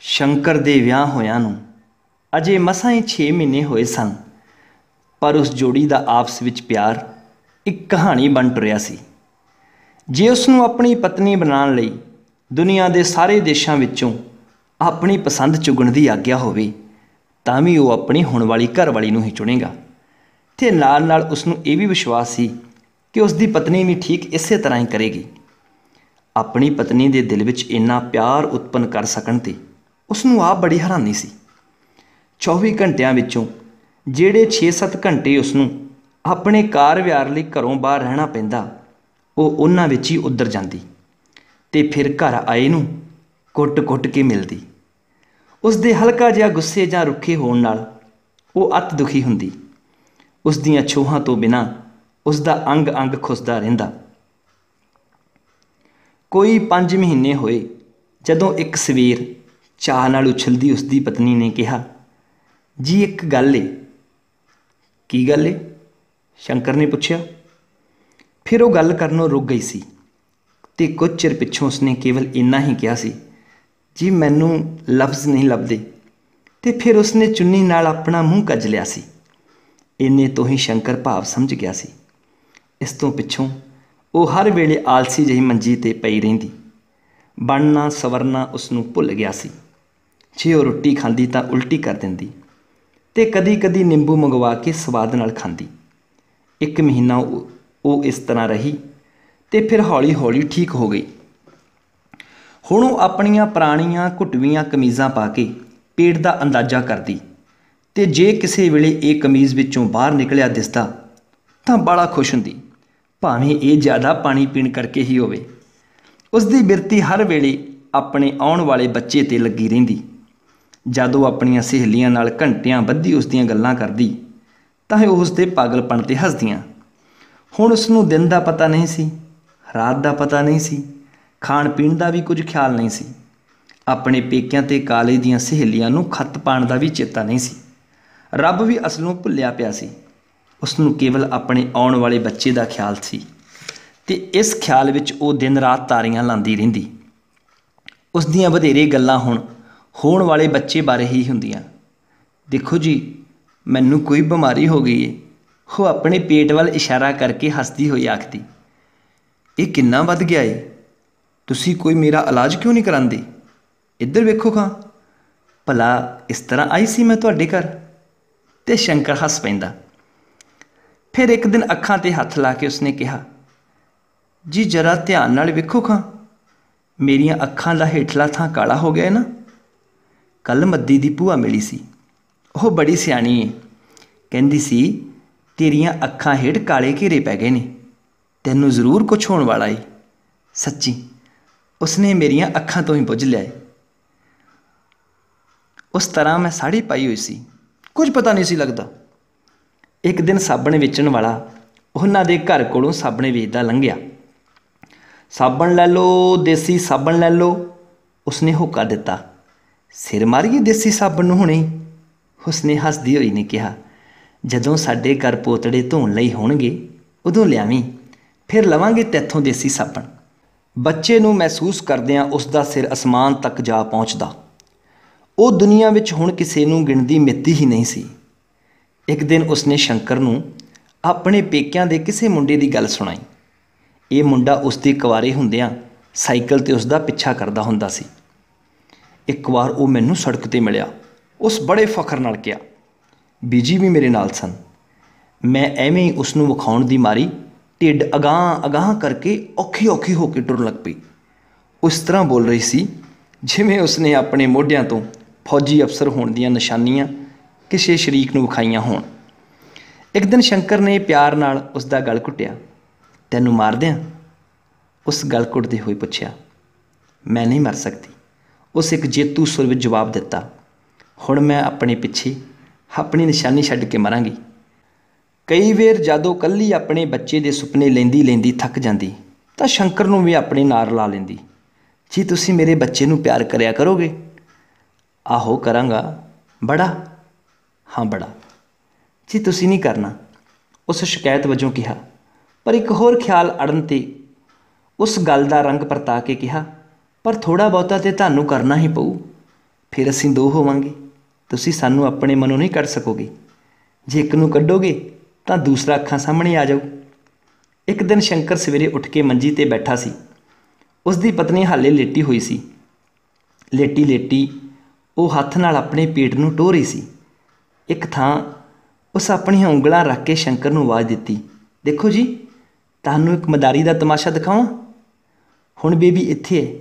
ਸ਼ੰਕਰ ਦੇ ਵਿਆਹ ਹੋਇਆਂ ਨੂੰ ਅਜੇ ਮਸਾਂ ਹੀ 6 ਮਹੀਨੇ ਹੋਏ ਸਨ, ਪਰ ਉਸ ਜੋੜੀ ਦਾ ਆਪਸ ਵਿੱਚ ਪਿਆਰ ਇੱਕ ਕਹਾਣੀ ਬਣ ਟੁਰਿਆ ਸੀ। ਜੇ ਉਸ ਨੂੰ ਆਪਣੀ ਪਤਨੀ ਬਣਾਉਣ ਲਈ ਦੁਨੀਆ ਦੇ ਸਾਰੇ ਦੇਸ਼ਾਂ ਵਿੱਚੋਂ ਆਪਣੀ ਪਸੰਦ ਚੁਗਣ ਦੀ ਆਗਿਆ ਹੋਵੇ ਤਾਂ ਵੀ ਉਹ ਆਪਣੀ ਹੁਣ ਵਾਲੀ ਘਰਵਾਲੀ ਨੂੰ ਹੀ ਚੁਣੇਗਾ। ਅਤੇ ਨਾਲ ਨਾਲ ਉਸ ਨੂੰ ਇਹ ਵੀ ਵਿਸ਼ਵਾਸ ਸੀ ਕਿ ਉਸ ਦੀ ਪਤਨੀ ਵੀ ਠੀਕ ਇਸੇ ਤਰ੍ਹਾਂ ਹੀ ਕਰੇਗੀ। ਆਪਣੀ ਪਤਨੀ ਦੇ ਦਿਲ ਵਿੱਚ ਇੰਨਾ ਪਿਆਰ ਉਤਪੰਨ ਕਰ ਸਕਣ 'ਤੇ ਉਸ ਨੂੰ ਆਪ ਬੜੀ ਹੈਰਾਨੀ ਸੀ। 24 ਘੰਟਿਆਂ ਵਿੱਚੋਂ ਜਿਹੜੇ 6-7 ਘੰਟੇ ਉਸ ਨੂੰ ਆਪਣੇ ਕਾਰ ਵਿਹਾਰ ਲਈ ਘਰੋਂ ਬਾਹਰ ਰਹਿਣਾ ਪੈਂਦਾ, ਉਹ ਉਹਨਾਂ ਵਿੱਚ ਹੀ ਉੱਧਰ ਜਾਂਦੀ ਅਤੇ ਫਿਰ ਘਰ ਆਏ ਨੂੰ ਕੁੱਟ-ਕੁੱਟ ਕੇ ਮਿਲਦੀ। ਉਸ ਦੇ ਹਲਕਾ ਜਿਹਾ ਗੁੱਸੇ ਜਾਂ ਰੁੱਖੇ ਹੋਣ ਨਾਲ ਉਹ ਅਤਿ ਦੁਖੀ ਹੁੰਦੀ। ਉਸ ਦੀਆਂ ਛੋਹਾਂ ਤੋਂ ਬਿਨਾਂ ਉਸ ਦਾ ਅੰਗ-ਅੰਗ ਖੁੱਸਦਾ ਰਹਿੰਦਾ। ਕੋਈ 5 ਮਹੀਨੇ ਹੋਏ ਜਦੋਂ ਇੱਕ ਸਵੇਰ ਚਾਹ ਨਾਲ ਉਛਲਦੀ ਉਸ ਦੀ ਪਤਨੀ ਨੇ ਕਿਹਾ, ਜੀ ਇੱਕ ਗੱਲ ਏ। ਕੀ ਗੱਲ ਏ? ਸ਼ੰਕਰ ਨੇ ਪੁੱਛਿਆ। ਫਿਰ ਉਹ ਗੱਲ ਕਰਨੋਂ ਰੁਕ ਗਈ ਸੀ ਅਤੇ ਕੁਝ ਚਿਰ ਪਿੱਛੋਂ ਉਸਨੇ ਕੇਵਲ ਇੰਨਾ ਹੀ ਕਿਹਾ ਸੀ, ਜੀ ਮੈਨੂੰ ਲਫ਼ਜ਼ ਨਹੀਂ ਲੱਭਦੇ। ਅਤੇ ਫਿਰ ਉਸਨੇ ਚੁੰਨੀ ਨਾਲ ਆਪਣਾ ਮੂੰਹ ਕੱਜ ਲਿਆ ਸੀ। ਇੰਨੇ ਤੋਂ ਹੀ ਸ਼ੰਕਰ ਭਾਵ ਸਮਝ ਗਿਆ ਸੀ। ਇਸ ਤੋਂ ਪਿੱਛੋਂ ਉਹ ਹਰ ਵੇਲੇ ਆਲਸੀ ਜਿਹੀ ਮੰਜੀ 'ਤੇ ਪਈ ਰਹਿੰਦੀ। ਬਣਨਾ ਸਵਰਨਾ ਉਸ ਨੂੰ ਭੁੱਲ ਗਿਆ ਸੀ। ਜੇ ਉਹ ਰੋਟੀ ਖਾਂਦੀ ਤਾਂ ਉਲਟੀ ਕਰ ਦਿੰਦੀ ਅਤੇ ਕਦੀ-ਕਦੀ ਨਿੰਬੂ ਮੰਗਵਾ ਕੇ ਸਵਾਦ ਨਾਲ ਖਾਂਦੀ। 1 ਮਹੀਨਾ ਉਹ ਇਸ ਤਰ੍ਹਾਂ ਰਹੀ ਅਤੇ ਫਿਰ ਹੌਲੀ-ਹੌਲੀ ਠੀਕ ਹੋ ਗਈ। ਹੁਣ ਉਹ ਆਪਣੀਆਂ ਪੁਰਾਣੀਆਂ ਘੁਟਵੀਆਂ ਕਮੀਜ਼ਾਂ ਪਾ ਕੇ ਪੇਟ ਦਾ ਅੰਦਾਜ਼ਾ ਕਰਦੀ ਅਤੇ ਜੇ ਕਿਸੇ ਵੇਲੇ ਇਹ ਕਮੀਜ਼ ਵਿੱਚੋਂ ਬਾਹਰ ਨਿਕਲਿਆ ਦਿਸਦਾ ਤਾਂ ਬੜਾ ਖੁਸ਼ ਹੁੰਦੀ, ਭਾਵੇਂ ਇਹ ਜ਼ਿਆਦਾ ਪਾਣੀ ਪੀਣ ਕਰਕੇ ਹੀ ਹੋਵੇ। ਉਸ ਦੀ ਬਿਰਤੀ ਹਰ ਵੇਲੇ ਆਪਣੇ ਆਉਣ ਵਾਲੇ ਬੱਚੇ 'ਤੇ ਲੱਗੀ ਰਹਿੰਦੀ। ਜਦ ਉਹ ਆਪਣੀਆਂ ਸਹੇਲੀਆਂ ਨਾਲ ਘੰਟਿਆਂ ਬੱਧੀ ਉਸ ਦੀਆਂ ਗੱਲਾਂ ਕਰਦੀ ਤਾਂ ਉਹ ਉਸ ਦੇ ਪਾਗਲਪਣ 'ਤੇ ਹੱਸਦੀਆਂ। ਹੁਣ ਉਸ ਨੂੰ ਦਿਨ ਦਾ ਪਤਾ ਨਹੀਂ ਸੀ, ਰਾਤ ਦਾ ਪਤਾ ਨਹੀਂ ਸੀ, ਖਾਣ ਪੀਣ ਦਾ ਵੀ ਕੁਝ ਖਿਆਲ ਨਹੀਂ ਸੀ। ਆਪਣੇ ਪੇਕਿਆਂ 'ਤੇ ਕਾਲਜ ਦੀਆਂ ਸਹੇਲੀਆਂ ਨੂੰ ਖੱਤ ਪਾਉਣ ਦਾ ਵੀ ਚੇਤਾ ਨਹੀਂ ਸੀ। ਰੱਬ ਵੀ ਅਸਲੋਂ ਭੁੱਲਿਆ ਪਿਆ ਸੀ। ਉਸ ਨੂੰ ਕੇਵਲ ਆਪਣੇ ਆਉਣ ਵਾਲੇ ਬੱਚੇ ਦਾ ਖਿਆਲ ਸੀ ਅਤੇ ਇਸ ਖਿਆਲ ਵਿੱਚ ਉਹ ਦਿਨ ਰਾਤ ਤਾਰੀਆਂ ਲਾਉਂਦੀ ਰਹਿੰਦੀ। ਉਸ ਦੀਆਂ ਵਧੇਰੇ ਗੱਲਾਂ ਹੁਣ ਹੋਣ ਵਾਲੇ ਬੱਚੇ ਬਾਰੇ ਹੀ ਹੁੰਦੀਆਂ। ਦੇਖੋ ਜੀ, ਮੈਨੂੰ ਕੋਈ ਬਿਮਾਰੀ ਹੋ ਗਈ ਏ। ਉਹ ਆਪਣੇ ਪੇਟ ਵੱਲ ਇਸ਼ਾਰਾ ਕਰਕੇ ਹੱਸਦੀ ਹੋਈ ਆਖਦੀ, ਇਹ ਕਿੰਨਾ ਵੱਧ ਗਿਆ ਏ। ਤੁਸੀਂ ਕੋਈ ਮੇਰਾ ਇਲਾਜ ਕਿਉਂ ਨਹੀਂ ਕਰਾਉਂਦੇ? ਇੱਧਰ ਵੇਖੋ ਖਾਂ, ਭਲਾ ਇਸ ਤਰ੍ਹਾਂ ਆਈ ਸੀ ਮੈਂ ਤੁਹਾਡੇ ਘਰ? ਅਤੇ ਸ਼ੰਕਰ ਹੱਸ ਪੈਂਦਾ। ਫਿਰ ਇੱਕ ਦਿਨ ਅੱਖਾਂ 'ਤੇ ਹੱਥ ਲਾ ਕੇ ਉਸਨੇ ਕਿਹਾ, ਜੀ ਜ਼ਰਾ ਧਿਆਨ ਨਾਲ ਵੇਖੋ ਖਾਂ, ਮੇਰੀਆਂ ਅੱਖਾਂ ਦਾ ਹੇਠਲਾ ਥਾਂ ਕਾਲਾ ਹੋ ਗਿਆ ਨਾ। ਕੱਲ੍ਹ ਮੱਦੀ ਦੀ ਭੂਆ ਮਿਲੀ ਸੀ। ਉਹ ਬੜੀ ਸਿਆਣੀ ਏ। ਕਹਿੰਦੀ ਸੀ ਤੇਰੀਆਂ ਅੱਖਾਂ ਹੇਠ ਕਾਲੇ ਘੇਰੇ ਪੈ ਗਏ ਨੇ, ਤੈਨੂੰ ਜ਼ਰੂਰ ਕੁਛ ਹੋਣ ਵਾਲਾ ਏ। ਸੱਚੀ ਉਸਨੇ ਮੇਰੀਆਂ ਅੱਖਾਂ ਤੋਂ ਹੀ ਬੁੱਝ ਲਿਆ ਏ। ਉਸ ਤਰ੍ਹਾਂ ਮੈਂ ਸਾੜੀ ਪਾਈ ਹੋਈ ਸੀ, ਕੁਝ ਪਤਾ ਨਹੀਂ ਸੀ ਲੱਗਦਾ। ਇੱਕ ਦਿਨ ਸਾਬਣ ਵੇਚਣ ਵਾਲਾ ਉਹਨਾਂ ਦੇ ਘਰ ਕੋਲੋਂ ਸਾਬਣ ਵੇਚਦਾ ਲੰਘਿਆ। ਸਾਬਣ ਲੈ ਲਓ, ਦੇਸੀ ਸਾਬਣ ਲੈ ਲਓ, ਉਸਨੇ ਹੋਕਾ ਦਿੱਤਾ। ਸਿਰ ਮਾਰੀਏ ਦੇਸੀ ਸਾਬਣ ਨੂੰ ਹੁਣੇ? ਉਸਨੇ ਹੱਸਦੀ ਹੋਈ ਨੇ ਕਿਹਾ, ਜਦੋਂ ਸਾਡੇ ਘਰ ਪੋਤੜੇ ਧੋਣ ਲਈ ਹੋਣਗੇ ਉਦੋਂ ਲਿਆਵੀਂ, ਫਿਰ ਲਵਾਂਗੇ ਤੈਥੋਂ ਦੇਸੀ ਸਾਬਣ। ਬੱਚੇ ਨੂੰ ਮਹਿਸੂਸ ਕਰਦਿਆਂ ਉਸ ਦਾ ਸਿਰ ਅਸਮਾਨ ਤੱਕ ਜਾ ਪਹੁੰਚਦਾ। ਉਹ ਦੁਨੀਆ ਵਿੱਚ ਹੁਣ ਕਿਸੇ ਨੂੰ ਗਿਣਦੀ ਮਿਣਦੀ ਹੀ ਨਹੀਂ ਸੀ। ਇੱਕ ਦਿਨ ਉਸਨੇ ਸ਼ੰਕਰ ਨੂੰ ਆਪਣੇ ਪੇਕਿਆਂ ਦੇ ਕਿਸੇ ਮੁੰਡੇ ਦੀ ਗੱਲ ਸੁਣਾਈ। ਇਹ ਮੁੰਡਾ ਉਸ ਦੇ ਕੁਆਰੇ ਹੁੰਦਿਆਂ ਸਾਈਕਲ 'ਤੇ ਉਸ ਦਾ ਪਿੱਛਾ ਕਰਦਾ ਹੁੰਦਾ ਸੀ। ਇੱਕ ਵਾਰ ਉਹ ਮੈਨੂੰ ਸੜਕ 'ਤੇ ਮਿਲਿਆ। ਉਸ ਬੜੇ ਫਖਰ ਨਾਲ ਕਿਹਾ, ਬੀਜੀ ਵੀ ਮੇਰੇ ਨਾਲ ਸਨ। ਮੈਂ ਐਵੇਂ ਹੀ ਉਸ ਨੂੰ ਵਿਖਾਉਣ ਦੀ ਮਾਰੀ ਢਿੱਡ ਅਗਾਂਹ ਕਰਕੇ ਔਖੀ ਹੋ ਕੇ ਟੁਰਨ ਲੱਗ ਪਈ। ਉਸ ਤਰ੍ਹਾਂ ਬੋਲ ਰਹੀ ਸੀ ਜਿਵੇਂ ਉਸਨੇ ਆਪਣੇ ਮੋਢਿਆਂ ਤੋਂ ਫੌਜੀ ਅਫਸਰ ਹੋਣ ਦੀਆਂ ਨਿਸ਼ਾਨੀਆਂ ਕਿਸੇ ਸ਼ਰੀਕ ਨੂੰ ਵਿਖਾਈਆਂ ਹੋਣ। ਇੱਕ ਦਿਨ ਸ਼ੰਕਰ ਨੇ ਪਿਆਰ ਨਾਲ ਉਸ ਦਾ ਗਲ ਘੁੱਟਿਆ। ਤੈਨੂੰ ਮਾਰ ਦਿਆਂ? ਉਸ ਗਲ ਘੁੱਟਦੇ ਹੋਏ ਪੁੱਛਿਆ। ਮੈਂ ਨਹੀਂ ਮਰ ਸਕਦੀ, ਉਸ ਇੱਕ ਜੇਤੂ ਸੁਰ ਵਿੱਚ ਜਵਾਬ ਦਿੱਤਾ। ਹੁਣ ਮੈਂ ਆਪਣੇ ਪਿੱਛੇ ਆਪਣੀ ਨਿਸ਼ਾਨੀ ਛੱਡ ਕੇ ਮਰਾਂਗੀ। ਕਈ ਵਾਰ ਜਦੋਂ ਇਕੱਲੀ ਆਪਣੇ ਬੱਚੇ ਦੇ ਸੁਪਨੇ ਲੈਂਦੀ ਥੱਕ ਜਾਂਦੀ ਤਾਂ ਸ਼ੰਕਰ ਨੂੰ ਵੀ ਆਪਣੇ ਨਾਲ ਲਾ ਲੈਂਦੀ। ਜੀ ਤੁਸੀਂ ਮੇਰੇ ਬੱਚੇ ਨੂੰ ਪਿਆਰ ਕਰਿਆ ਕਰੋਗੇ? ਆਹੋ ਕਰਾਂਗਾ। ਬੜਾ? ਹਾਂ ਬੜਾ। ਜੀ ਤੁਸੀਂ ਨਹੀਂ ਕਰਨਾ, ਉਸ ਸ਼ਿਕਾਇਤ ਵਜੋਂ ਕਿਹਾ। ਪਰ ਇੱਕ ਹੋਰ ਖਿਆਲ ਅੜਨ 'ਤੇ ਉਸ ਗੱਲ ਦਾ ਰੰਗ ਪਰਤਾ ਕੇ ਕਿਹਾ, ਪਰ ਥੋੜ੍ਹਾ ਬਹੁਤਾ ਤਾਂ ਤੁਹਾਨੂੰ ਕਰਨਾ ਹੀ ਪਊ। ਫਿਰ ਅਸੀਂ ਦੋ ਹੋਵਾਂਗੇ। ਤੁਸੀਂ ਸਾਨੂੰ ਆਪਣੇ ਮਨੋਂ ਨਹੀਂ ਕੱਢ ਸਕੋਗੇ। ਜੇ ਇੱਕ ਨੂੰ ਕੱਢੋਗੇ ਤਾਂ ਦੂਸਰਾ ਅੱਖਾਂ ਸਾਹਮਣੇ ਆ ਜਾਊ। ਇੱਕ ਦਿਨ ਸ਼ੰਕਰ ਸਵੇਰੇ ਉੱਠ ਕੇ ਮੰਜੀ 'ਤੇ ਬੈਠਾ ਸੀ। ਉਸ ਦੀ ਪਤਨੀ ਹਾਲੇ ਲੇਟੀ ਹੋਈ ਸੀ। ਲੇਟੀ ਲੇਟੀ ਉਹ ਹੱਥ ਨਾਲ ਆਪਣੇ ਪੇਟ ਨੂੰ ਟੋਹ ਰਹੀ ਸੀ। ਇੱਕ ਥਾਂ ਉਸ ਆਪਣੀਆਂ ਉਂਗਲਾਂ ਰੱਖ ਕੇ ਸ਼ੰਕਰ ਨੂੰ ਆਵਾਜ਼ ਦਿੱਤੀ, ਦੇਖੋ ਜੀ, ਤੁਹਾਨੂੰ ਇੱਕ ਮਦਾਰੀ ਦਾ ਤਮਾਸ਼ਾ ਦਿਖਾਵਾਂ। ਹੁਣ ਬੇਬੀ ਇੱਥੇ ਹੈ,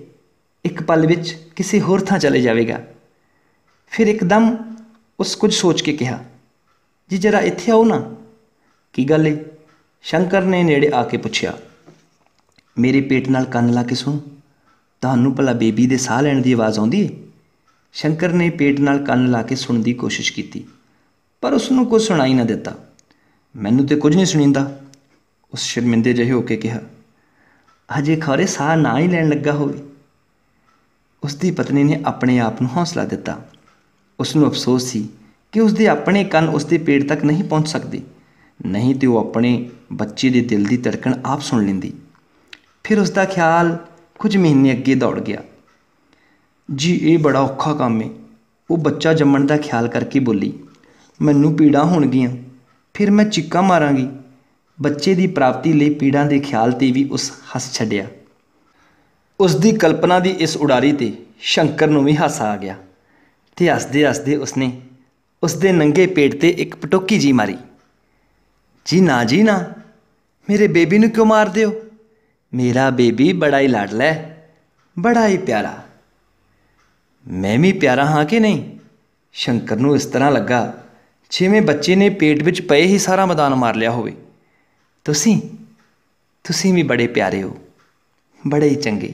ਇੱਕ ਪਲ ਵਿੱਚ ਕਿਸੇ ਹੋਰ ਥਾਂ ਚਲੇ ਜਾਵੇਗਾ। ਫਿਰ ਇੱਕਦਮ ਉਸ ਕੁਝ ਸੋਚ ਕੇ ਕਿਹਾ, ਜੀ ਜਰਾ ਇੱਥੇ ਆਓ ਨਾ। ਕੀ ਗੱਲ ਏ? ਸ਼ੰਕਰ ਨੇ ਨੇੜੇ ਆ ਕੇ ਪੁੱਛਿਆ। ਮੇਰੇ ਪੇਟ ਨਾਲ ਕੰਨ ਲਾ ਕੇ ਸੁਣੋ, ਤੁਹਾਨੂੰ ਭਲਾ ਬੇਬੀ ਦੇ ਸਾਹ ਲੈਣ ਦੀ ਆਵਾਜ਼ ਆਉਂਦੀ ਏ? ਸ਼ੰਕਰ ਨੇ ਪੇਟ ਨਾਲ ਕੰਨ ਲਾ ਕੇ ਸੁਣਨ ਦੀ ਕੋਸ਼ਿਸ਼ ਕੀਤੀ, ਪਰ ਉਸਨੂੰ ਕੁਝ ਸੁਣਾਈ ਨਾ ਦਿੱਤਾ। ਮੈਨੂੰ ਤਾਂ ਕੁਝ ਨਹੀਂ ਸੁਣੀਂਦਾ, ਉਸ ਸ਼ਰਮਿੰਦੇ ਜਿਹੇ ਹੋ ਕੇ ਕਿਹਾ। ਹਜੇ ਖੌਰੇ ਸਾਹ ਨਾ ਹੀ ਲੈਣ ਲੱਗਾ ਹੋਵੇ। ਉਸ ਦੀ ਪਤਨੀ ਨੇ ਆਪਣੇ ਆਪ ਨੂੰ ਹੌਸਲਾ ਦਿੱਤਾ। ਉਸ ਨੂੰ ਅਫਸੋਸ ਸੀ ਕਿ ਉਸਦੇ ਆਪਣੇ ਕੰਨ ਉਸਦੇ ਪੇਟ ਤੱਕ ਨਹੀਂ ਪਹੁੰਚ ਸਕਦੇ, ਨਹੀਂ ਤੇ ਉਹ ਆਪਣੇ ਬੱਚੇ ਦੇ ਦਿਲ ਦੀ ਧੜਕਣ ਆਪ ਸੁਣ ਲੈਂਦੀ। ਫਿਰ ਉਸ ਦਾ ਖਿਆਲ ਕੁਝ ਮਹੀਨੇ ਅੱਗੇ ਦੌੜ ਗਿਆ। ਜੀ ਇਹ ਬੜਾ ਔਖਾ ਕੰਮ ਏ, ਉਹ ਬੱਚਾ ਜੰਮਣ ਦਾ ਖਿਆਲ ਕਰਕੇ ਬੋਲੀ। ਮੈਨੂੰ ਪੀੜਾਂ ਹੋਣਗੀਆਂ, ਫਿਰ ਮੈਂ ਚੀਕਾਂ ਮਾਰਾਂਗੀ। ਬੱਚੇ ਦੀ ਪ੍ਰਾਪਤੀ ਲਈ ਪੀੜਾਂ ਦੇ ਖਿਆਲ 'ਤੇ ਵੀ ਉਸ ਹੱਸ ਛੱਡਿਆ। ਉਸ ਦੀ ਕਲਪਨਾ ਦੀ ਇਸ ਉਡਾਰੀ 'ਤੇ ਸ਼ੰਕਰ ਨੂੰ ਵੀ ਹਾਸਾ ਆ ਗਿਆ ਅਤੇ ਹੱਸਦੇ ਹੱਸਦੇ ਉਸਨੇ ਉਸਦੇ ਨੰਗੇ ਪੇਟ 'ਤੇ ਇੱਕ ਪਟੋਕੀ ਜੀ ਮਾਰੀ। ਜੀ ਨਾ, ਮੇਰੇ ਬੇਬੀ ਨੂੰ ਕਿਉਂ ਮਾਰਦੇ ਹੋ? ਮੇਰਾ ਬੇਬੀ ਬੜਾ ਹੀ ਲਾਡਲਾ ਹੈ, ਬੜਾ ਹੀ ਪਿਆਰਾ। ਮੈਂ ਵੀ ਪਿਆਰਾ ਹਾਂ ਕਿ ਨਹੀਂ? ਸ਼ੰਕਰ ਨੂੰ ਇਸ ਤਰ੍ਹਾਂ ਲੱਗਾ ਜਿਵੇਂ ਬੱਚੇ ਨੇ ਪੇਟ ਵਿੱਚ ਪਏ ਹੀ ਸਾਰਾ ਮੈਦਾਨ ਮਾਰ ਲਿਆ ਹੋਵੇ। ਤੁਸੀਂ ਵੀ ਬੜੇ ਪਿਆਰੇ ਹੋ, ਬੜੇ ਹੀ ਚੰਗੇ।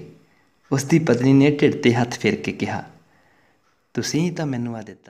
ਉਸ ਦੀ ਪਤਨੀ ਨੇ ਢਿੱਡ 'ਤੇ ਹੱਥ ਫੇਰ ਕੇ ਕਿਹਾ, ਤੁਸੀਂ ਤਾਂ ਮੈਨੂੰ ਆ ਦਿੱਤਾ।